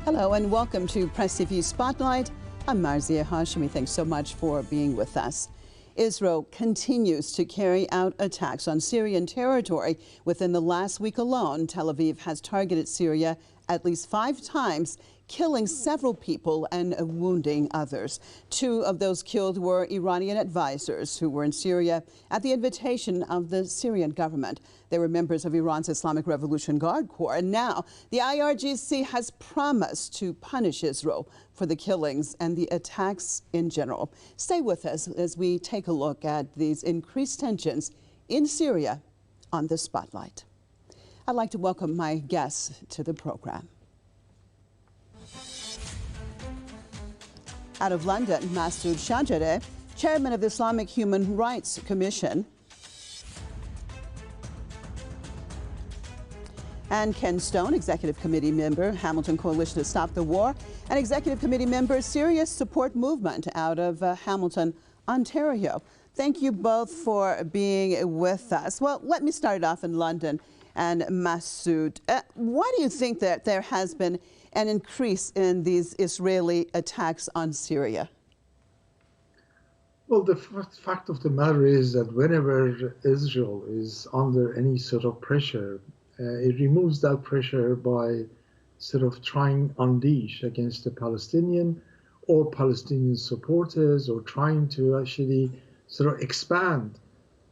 Hello and welcome to PressTv Spotlight. I'm Marzia Hashemi. Thanks so much for being with us. Israel continues to carry out attacks on Syrian territory. Within the last week alone, Tel Aviv has targeted Syria at least 5 times, killing several people and wounding others. 2 of those killed were Iranian advisors who were in Syria at the invitation of the Syrian government. They were members of Iran's Islamic Revolution Guards Corps. And now the IRGC has promised to punish Israel for the killings and the attacks in general. Stay with us as we take a look at these increased tensions in Syria on the Spotlight. I'd like to welcome my guests to the program. Out of London, Masoud Shajadeh, chairman of the Islamic Human Rights Commission. And Ken Stone, executive committee member, Hamilton Coalition to Stop the War, and executive committee member, Syria Support Movement out of Hamilton, Ontario. Thank you both for being with us. Well, let me start off in London. And Masoud, why do you think that there has been an increase in these Israeli attacks on Syria? Well, the fact of the matter is that whenever Israel is under any sort of pressure, it removes that pressure by sort of trying unleash against the Palestinian or Palestinian supporters, or trying to actually sort of expand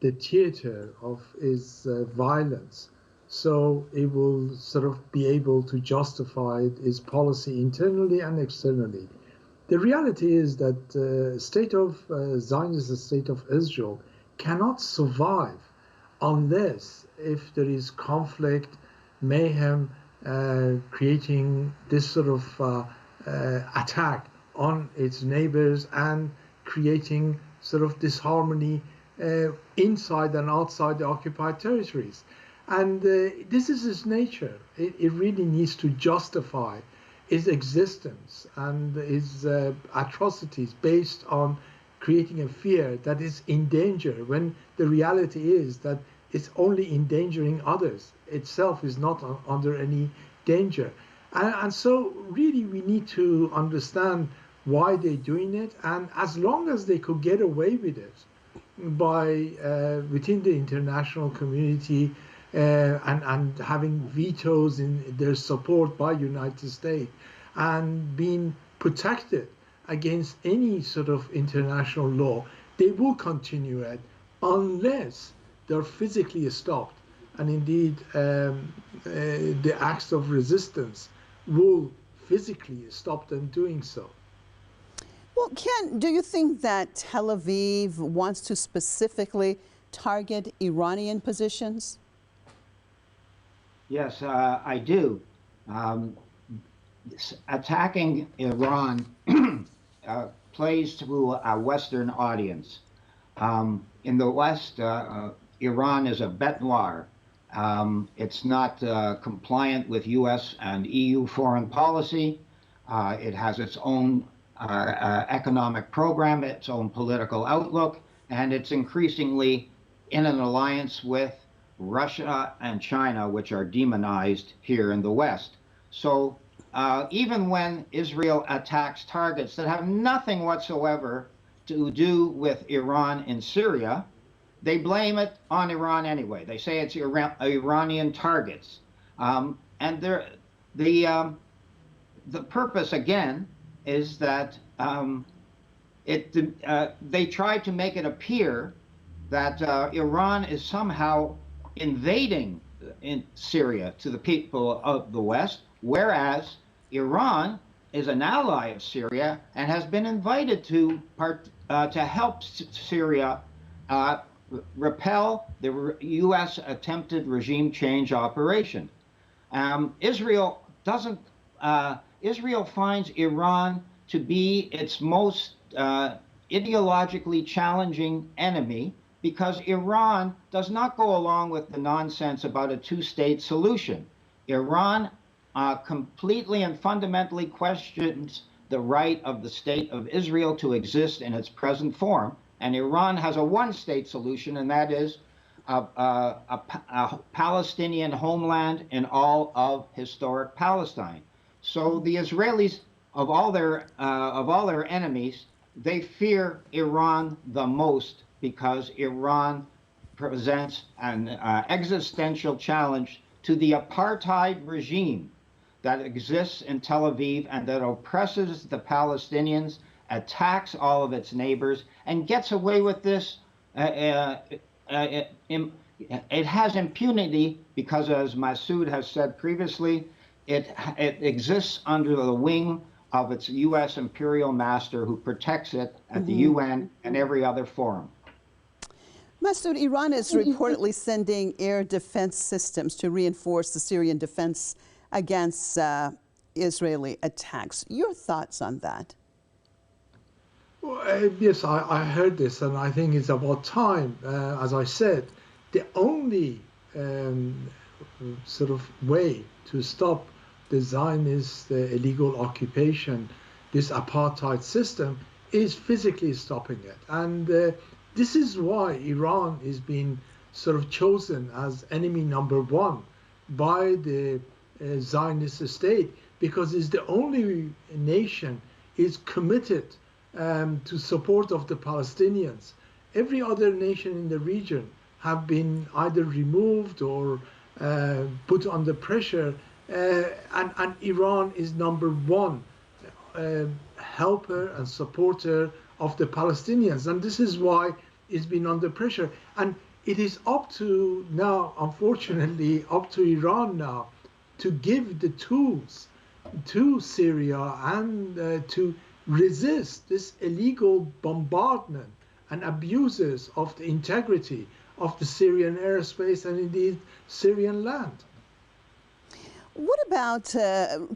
the theater of its violence. So it will sort of be able to justify its policy internally and externally. The reality is that the state of Zionist, the state of Israel, cannot survive unless if there is conflict, mayhem, creating this sort of attack on its neighbors and creating sort of disharmony inside and outside the occupied territories. And this is its nature. It really needs to justify its existence and its atrocities based on creating a fear that is in danger, when the reality is that it's only endangering others. Itself is not under any danger. And so really we need to understand why they're doing it. And as long as they could get away with it by within the international community, and having vetoes in their support by United States and being protected against any sort of international law, they will continue it unless they're physically stopped. And indeed, the acts of resistance will physically stop them doing so. Well, Ken, do you think that Tel Aviv wants to specifically target Iranian positions? Yes, I do. Attacking Iran plays to a Western audience. In the West, Iran is a bête noire. It's not compliant with U.S. and EU foreign policy. It has its own economic program, its own political outlook, and it's increasingly in an alliance with Russia and China, which are demonized here in the West. So even when Israel attacks targets that have nothing whatsoever to do with Iran in Syria, they blame it on Iran anyway. They say it's Iranian targets. And the purpose, again, is that they try to make it appear that Iran is somehow invading in Syria to the people of the West, whereas Iran is an ally of Syria and has been invited to help Syria repel the U.S. attempted regime change operation. Israel finds Iran to be its most ideologically challenging enemy, because Iran does not go along with the nonsense about a two-state solution. Iran completely and fundamentally questions the right of the state of Israel to exist in its present form, and Iran has a one-state solution, and that is a Palestinian homeland in all of historic Palestine. So the Israelis, of all their enemies, they fear Iran the most because Iran presents an existential challenge to the apartheid regime that exists in Tel Aviv and that oppresses the Palestinians, attacks all of its neighbors, and gets away with this. It has impunity because, as Masoud has said previously, it exists under the wing of its U.S. imperial master who protects it at the UN and every other forum. Masoud, Iran is reportedly sending air defense systems to reinforce the Syrian defense against Israeli attacks. Your thoughts on that? Well, yes, I heard this, and I think it's about time. As I said, the only sort of way to stop the Zionist illegal occupation, this apartheid system, is physically stopping it. And this is why Iran is being sort of chosen as enemy number one by the Zionist state, because it's the only nation is committed to support of the Palestinians. Every other nation in the region have been either removed or put under pressure, and Iran is number one helper and supporter of the Palestinians, and this is why it's been under pressure. And it is up to now, unfortunately, up to Iran now to give the tools to Syria and to resist this illegal bombardment and abuses of the integrity of the Syrian airspace and indeed Syrian land. What about,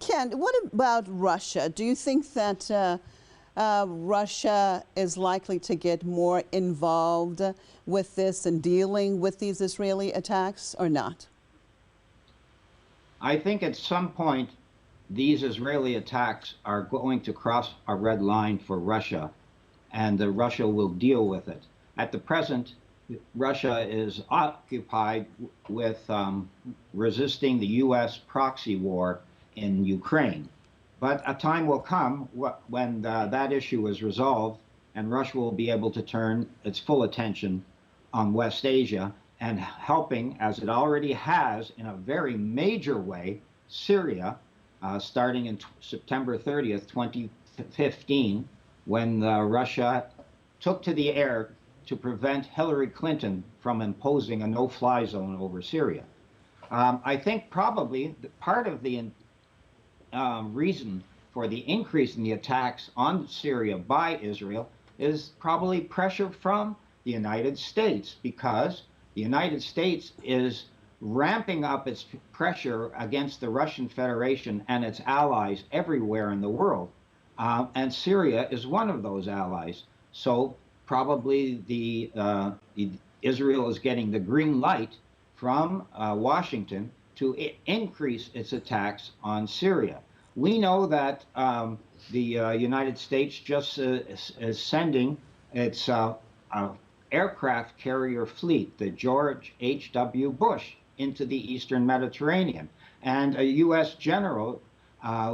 Ken, what about Russia? Do you think that Russia is likely to get more involved with this and dealing with these Israeli attacks or not? I think at some point these Israeli attacks are going to cross a red line for Russia, and Russia will deal with it. At the present, Russia is occupied with resisting the U.S. proxy war in Ukraine. But a time will come when that issue is resolved, and Russia will be able to turn its full attention on West Asia and helping, as it already has in a very major way, Syria, starting in September 30th, 2015, when Russia took to the air to prevent Hillary Clinton from imposing a no-fly zone over Syria. I think probably part of the reason for the increase in the attacks on Syria by Israel is probably pressure from the United States, because the United States is ramping up its pressure against the Russian Federation and its allies everywhere in the world. And Syria is one of those allies. So probably Israel is getting the green light from Washington to increase its attacks on Syria. We know that the United States just is sending its aircraft carrier fleet, the George H.W. Bush, into the Eastern Mediterranean. And a U.S. general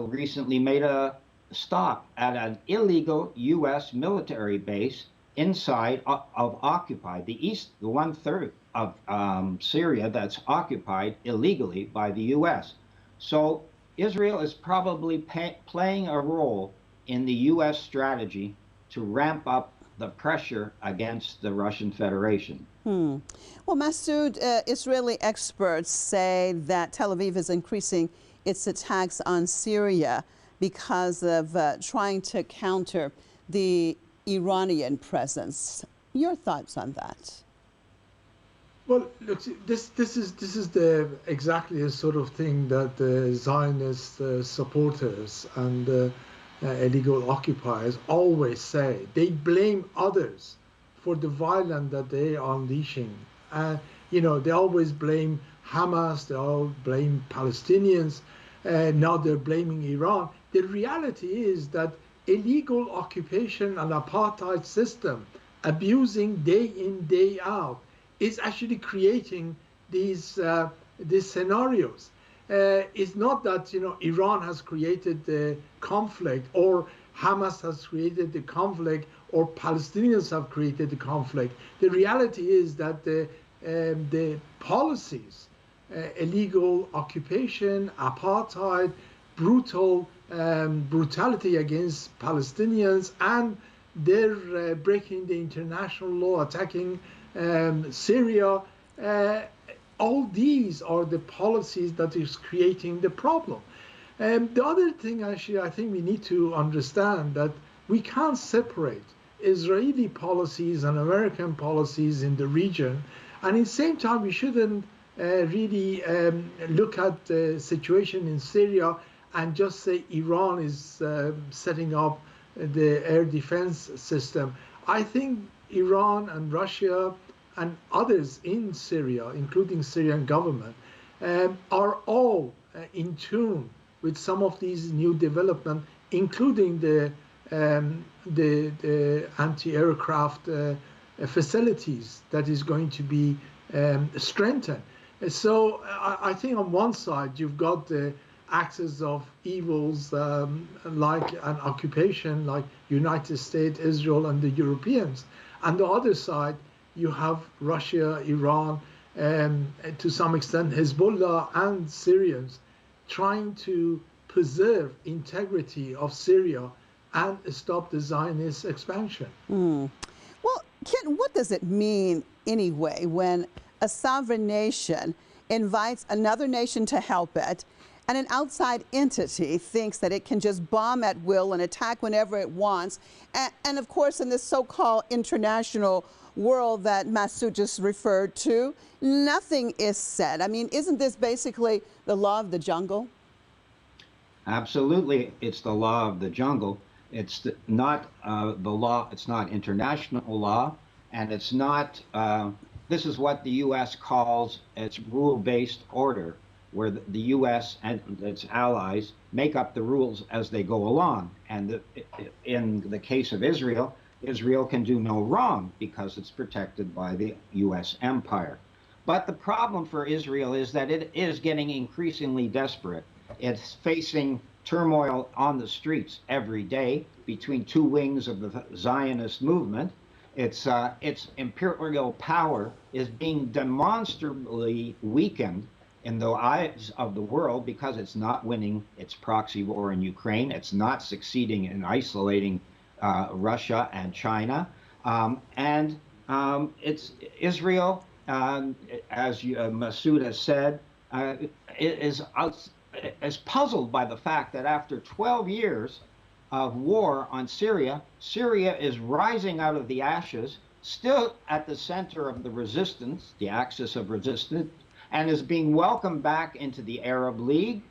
recently made a stop at an illegal U.S. military base inside of occupied, the 1/3 of Syria that's occupied illegally by the U.S. So Israel is probably playing a role in the U.S. strategy to ramp up the pressure against the Russian Federation. Well, Masoud, Israeli experts say that Tel Aviv is increasing its attacks on Syria because of trying to counter the Iranian presence. Your thoughts on that? Well, look, this is the exactly the sort of thing that the Zionist supporters and illegal occupiers always say. They blame others for the violence that they are unleashing. You know, they always blame Hamas, they all blame Palestinians, now they're blaming Iran. The reality is that illegal occupation and apartheid system, abusing day in, day out, is actually creating these scenarios. is not that Iran has created the conflict, or Hamas has created the conflict, or Palestinians have created the conflict. The reality is that the policies, illegal occupation, apartheid, brutality against Palestinians, and they're breaking the international law, attacking Syria. All these are the policies that is creating the problem. The other thing, actually, I think we need to understand that we can't separate Israeli policies and American policies in the region, and at the same time, we shouldn't really look at the situation in Syria and just say Iran is setting up the air defense system. I think Iran and Russia and others in Syria, including Syrian government, are all in tune with some of these new developments, including the anti-aircraft facilities that is going to be strengthened. So I think on one side you've got the axis of evils like an occupation like United States, Israel, and the Europeans. On the other side, you have Russia, Iran, and to some extent Hezbollah and Syrians trying to preserve integrity of Syria and stop the Zionist expansion. Well, Ken, what does it mean anyway when a sovereign nation invites another nation to help it, and an outside entity thinks that it can just bomb at will and attack whenever it wants? And of course, in this so-called international world that Masoud just referred to, nothing is said. I mean, isn't this basically the law of the jungle? Absolutely, it's the law of the jungle. It's not the law. It's not international law, and it's not. This is what the U.S. calls its rule-based order, where the U.S. and its allies make up the rules as they go along. And in the case of Israel, Israel can do no wrong because it's protected by the U.S. empire. But the problem for Israel is that it is getting increasingly desperate. It's facing turmoil on the streets every day between two wings of the Zionist movement. Its imperial power is being demonstrably weakened in the eyes of the world because it's not winning its proxy war in Ukraine. It's not succeeding in isolating Russia and China. It's Israel, as Masoud has said, is puzzled by the fact that after 12 years of war on Syria, Syria is rising out of the ashes, still at the center of the resistance, the axis of resistance, and is being welcomed back into the Arab League,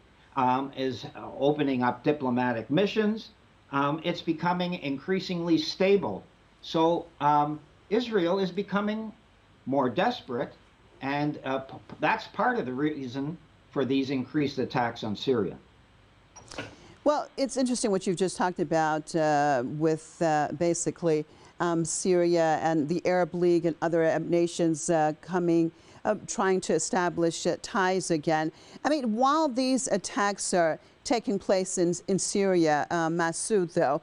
is opening up diplomatic missions. It's becoming increasingly stable. So Israel is becoming more desperate, and that's part of the reason for these increased attacks on Syria. Well, it's interesting what you've just talked about with basically Syria and the Arab League and other nations trying to establish ties again. I mean, while these attacks are taking place in Syria, Masoud, though,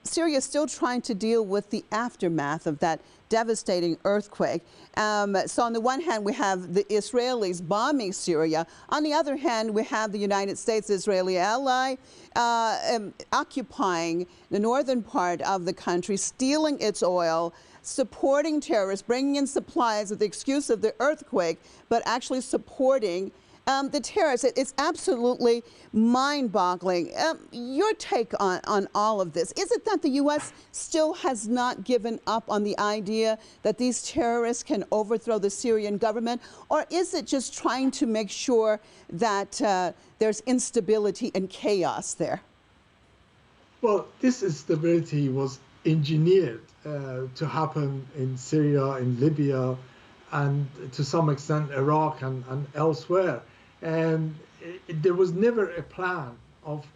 Syria is still trying to deal with the aftermath of that devastating earthquake. So on the one hand, we have the Israelis bombing Syria. On the other hand, we have the United States Israeli ally occupying the northern part of the country, stealing its oil, supporting terrorists, bringing in supplies with the excuse of the earthquake, but actually supporting the terrorists. It's absolutely mind-boggling. Your take on all of this, is it that the U.S. still has not given up on the idea that these terrorists can overthrow the Syrian government, or is it just trying to make sure that there's instability and chaos there? Well, this instability was engineered to happen in Syria, in Libya, and to some extent Iraq and elsewhere. And there was never a plan of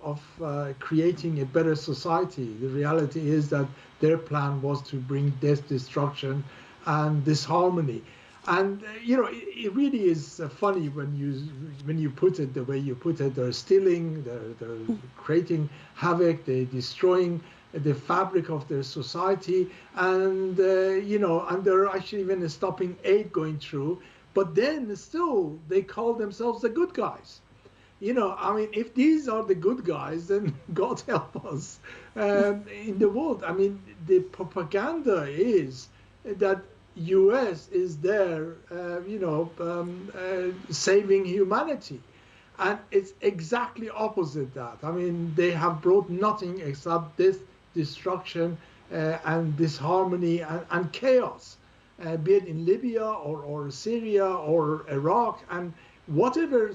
creating a better society. The reality is that their plan was to bring death, destruction, and disharmony. And it really is funny when you put it the way you put it. They're stealing, they're creating havoc, they're destroying the fabric of their society, and and they're actually even stopping aid going through. But then still they call themselves the good guys. I mean, if these are the good guys, then God help us in the world. I mean, the propaganda is that U.S. is there, saving humanity, and it's exactly opposite that. I mean, they have brought nothing except this destruction and disharmony and chaos, be it in Libya or Syria or Iraq, and whatever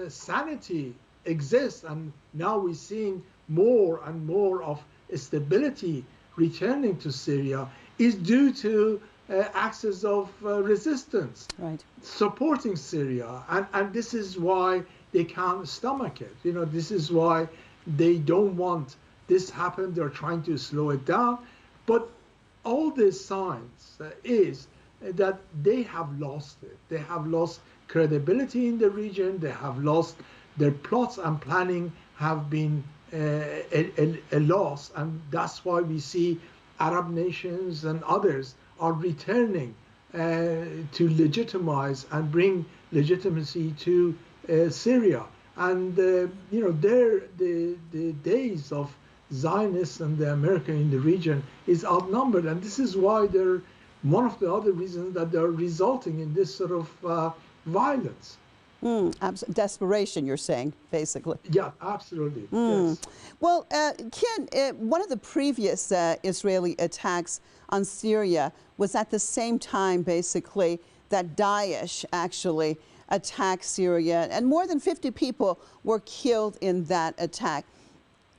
sanity exists, and now we're seeing more and more of stability returning to Syria, is due to axis of resistance, right, supporting Syria, and this is why they can't stomach it. This is why they don't want this happen. They're trying to slow it down, but all these signs is that they have lost it. They have lost credibility in the region. They have lost their plots and planning have been a loss, and that's why we see Arab nations and others are returning to legitimize and bring legitimacy to Syria. And the days of Zionists and the American in the region is outnumbered, and this is why they're one of the other reasons that they're resulting in this sort of violence. Desperation, you're saying, basically. Yeah, absolutely. Yes. Well, Ken, one of the previous Israeli attacks on Syria was at the same time, basically, that Daesh actually attacked Syria, and more than 50 people were killed in that attack.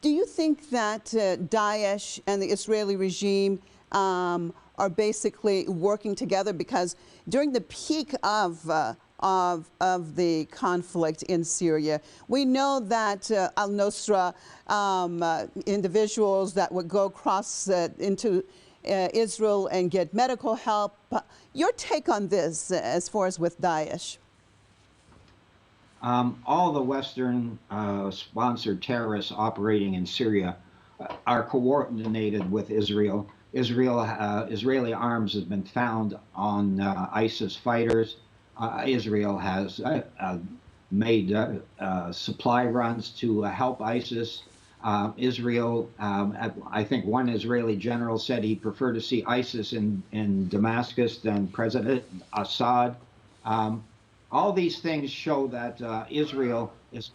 Do you think that Daesh and the Israeli regime are basically working together? Because during the peak of the conflict in Syria, we know that al-Nusra, individuals that would go across into Israel and get medical help. Your take on this as far as with Daesh? All the Western sponsored terrorists operating in Syria are coordinated with Israel. Israeli arms has been found on ISIS fighters. Israel has made supply runs to help ISIS. Israel, I think one Israeli general said he'd prefer to see ISIS in Damascus than President Assad. All these things show that Israel is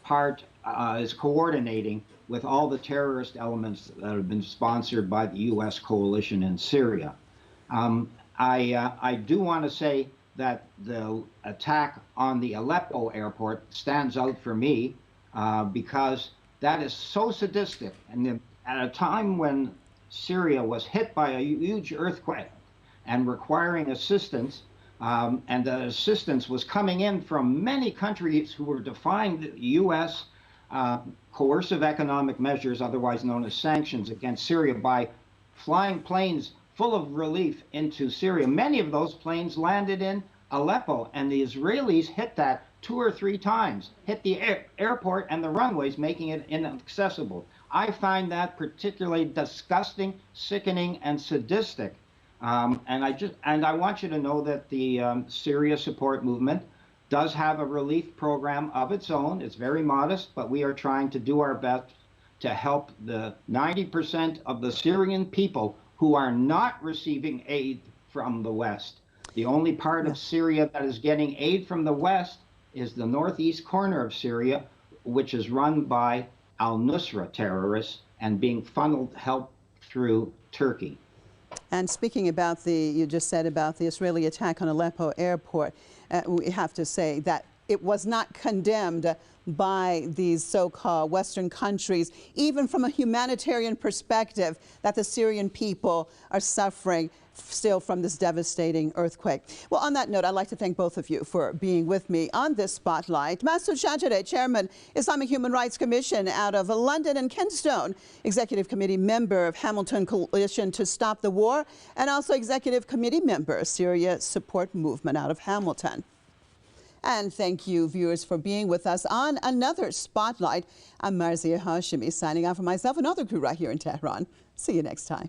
coordinating with all the terrorist elements that have been sponsored by the U.S. coalition in Syria. I do want to say that the attack on the Aleppo airport stands out for me because that is so sadistic. And at a time when Syria was hit by a huge earthquake and requiring assistance, and the assistance was coming in from many countries who were defying the U.S. Coercive economic measures, otherwise known as sanctions, against Syria by flying planes full of relief into Syria. Many of those planes landed in Aleppo, and the Israelis hit that 2 or 3 times, hit the airport and the runways, making it inaccessible. I find that particularly disgusting, sickening, and sadistic. And I want you to know that the Syria support movement does have a relief program of its own. It's very modest, but we are trying to do our best to help the 90% of the Syrian people who are not receiving aid from the West. The only part of Syria that is getting aid from the West is the northeast corner of Syria, which is run by al-Nusra terrorists and being funneled help through Turkey. And speaking about you just said about the Israeli attack on Aleppo airport, we have to say that it was not condemned by these so-called Western countries, even from a humanitarian perspective, that the Syrian people are suffering still from this devastating earthquake. Well, on that note, I'd like to thank both of you for being with me on this spotlight. Masoud Shajare, Chairman, Islamic Human Rights Commission out of London, and Ken Stone, Executive Committee member of Hamilton Coalition to Stop the War, and also Executive Committee member, Syria Support Movement out of Hamilton. And thank you, viewers, for being with us on another Spotlight. I'm Marzieh Hashemi, signing out for myself and other crew right here in Tehran. See you next time.